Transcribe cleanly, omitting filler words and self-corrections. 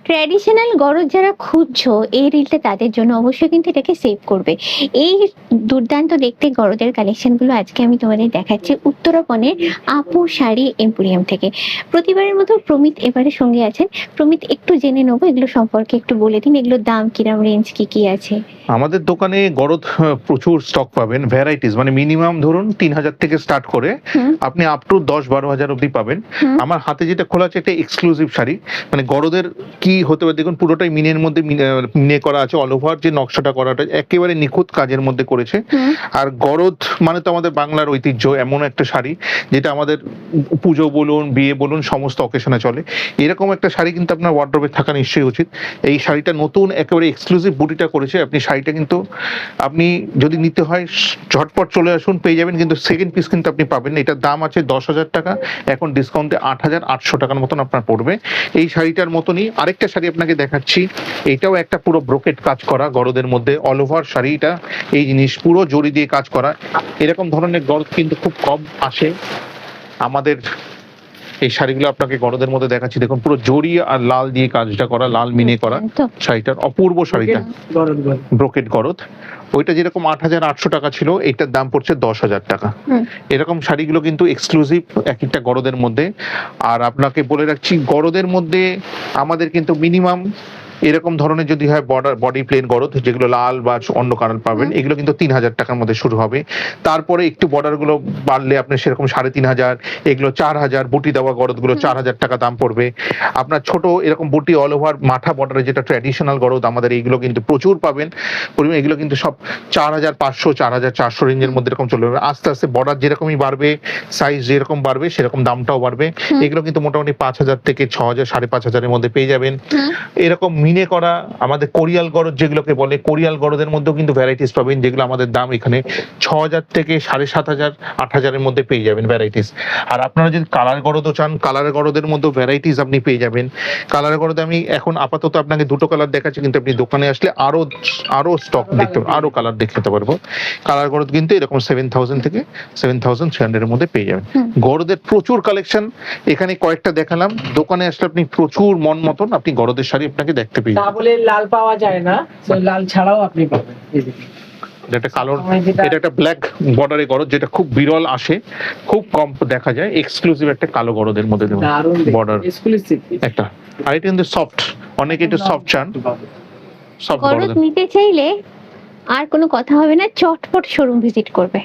Traditional গরজ যারা খুঁজছো এই রিলটা তাদের জন্য অবশ্যই কিন্তু এটাকে সেভ করবে। এই দুর্দান্ত দেখতে গরদের কালেকশনগুলো আজকে আমি তোমাদের দেখাচ্ছি উত্তরাপণের আপু শাড়ি এম্পোরিয়াম থেকে। প্রতিবারের মতো প্রমিত এবারে সঙ্গে আছেন। প্রমিত, একটু জেনে নেবো এগুলো সম্পর্কে, একটু বলে দিন এগুলোর দাম কিরম, রেঞ্জ কি কি আছে। আমাদের দোকানে গরদ প্রচুর স্টক পাবেন, ভ্যারাইটিস, মানে মিনিমাম ধরুন 3,000 থেকে স্টার্ট করে আপনি আপ টু 10-12,000 অব্দি পাবেন। আমার হাতে যেটা খোলা আছে এটা এক্সক্লুসিভ শাড়ি, মানে গরদের কি হতে পারে দেখুন, পুরোটাই মিনের মধ্যে মিনে করা আছে, অল ওভার যে নকশাটা করাটা একেবারে নিখুঁত কাজের মধ্যে করেছে। আর গরদ মানে তো আমাদের বাংলার ঐতিহ্য, এমন একটা শাড়ি যেটা আমাদের পুজো বলুন, বিয়ে বলুন, সমস্ত অকেশনে চলে। এরকম একটা শাড়ি কিন্তু আপনার ওয়ার্ড্রোবে থাকা নিশ্চয়ই উচিত। এই শাড়িটা নতুন একেবারে এক্সক্লুসিভ বুটিটা করেছে। আপনি শাড়িটা কিন্তু আপনি যদি নিতে হয় ঝটপট চলে আসুন, পেয়ে যাবেন, কিন্তু সেকেন্ড পিস কিন্তু আপনি পাবেন। এটার দাম আছে 10,000 টাকা, এখন ডিসকাউন্টে 8,800 টাকার মতন আপনার পড়বে। এই শাড়িটার মতনই আরেকটা শাড়ি আপনাকে দেখাচ্ছি, এটাও একটা পুরো ব্রোকেট কাজ করা গরদের মধ্যে, অল ওভার শাড়িটা এই জিনিস পুরো জড়ি দিয়ে কাজ করা। এরকম ধরনের গরদ কিন্তু খুব কম আসে আমাদের। এই শাড়িগুলো আপনাকে গরদের মধ্যে দেখাচ্ছি, দেখুন পুরো জড়ি আর লাল দিয়ে কাজটা করা, লাল মিনে করা শাড়িটার অপূর্ব শাড়িটা, ব্রোকেট গরদ। ওইটা যেরকম 8,800 টাকা ছিল, এইটার দাম পড়ছে 10,000 টাকা। এরকম শাড়িগুলো কিন্তু এক্সক্লুসিভ এক একটা গরদের মধ্যে। আর আপনাকে বলে রাখছি, গরদের মধ্যে আমাদের কিন্তু মিনিমাম এরকম ধরনের যদি হয় বডি প্লেন গরদ, যেগুলো লাল বা অন্য কালার পাবেন, এগুলো কিন্তু 3,000 টাকার মধ্যে শুরু হবে। তারপরে একটু বর্ডার গুলো বাড়লে আপনি সেরকম 3,500, এগুলো 4,000, বুটি দেওয়া গরদ গুলো 4,000 টাকা দাম পড়বে। আপনার ছোট এরকম বুটি অল ওভার মাথা বর্ডারে যেটা ট্র্যাডিশনাল গরদ আমাদের, এইগুলো কিন্তু প্রচুর পাবেন পরিমাণ। এগুলো কিন্তু সব 4,500, 4,400 রেঞ্জের মধ্যে এরকম চলে যাবে। আস্তে আস্তে বর্ডার যেরকমই বাড়বে, সাইজ যেরকম বাড়বে সেরকম দামটাও বাড়বে। এগুলো কিন্তু মোটামুটি 5,000 থেকে 6,000, 5,500 এর মধ্যে পেয়ে যাবেন। এরকম মিনে করা আমাদের কোরিয়াল গরদ যেগুলোকে বলে, কোরিয়াল গরদের মধ্যেও কিন্তু ভ্যারাইটিস পাবেন, যেগুলো আমাদের দাম এখানে 6,000 থেকে 7,500, 8,000 এর মধ্যে পেয়ে যাবেন ভ্যারাইটিস। আর আপনারা যদি কালার গরদও চান, কালার গরদের মধ্যেও ভ্যারাইটিস আপনি পেয়ে যাবেন। কালার গরদে আমি এখন আপাতত আপনাকে দুটো কালার দেখাচ্ছি, কিন্তু আপনি দোকানে আসলে আরো স্টক দেখতে, আরো কালার দেখাতে পারবো। কালার গরদ কিন্তু এরকম 7,000 থেকে 7,300 এর মধ্যে পেয়ে যাবেন। গরদের প্রচুর কালেকশন, এখানে কয়েকটা দেখালাম। দোকানে আসলে আপনি প্রচুর মন মতন আপনি গরদের শাড়ি আপনাকে দেখতে পেয়ে যাবেন। বলে লাল পাওয়া যায় না, লাল ছাড়াও আপনি পাবেন। এটা কালো, এটা একটা ব্ল্যাক বর্ডারে গরদ, যেটা খুব বিরল আসে, খুব কম দেখা যায়। এক্সক্লুসিভ একটা কালো গরদের মধ্যে বর্ডার একটা। আর এটা কিন্তু সফট, অনেকে একটু সফট চান। সফট গরদ নিতে চাইলে আর কোনো কথা হবে না, চটপট শোরুম ভিজিট করবে।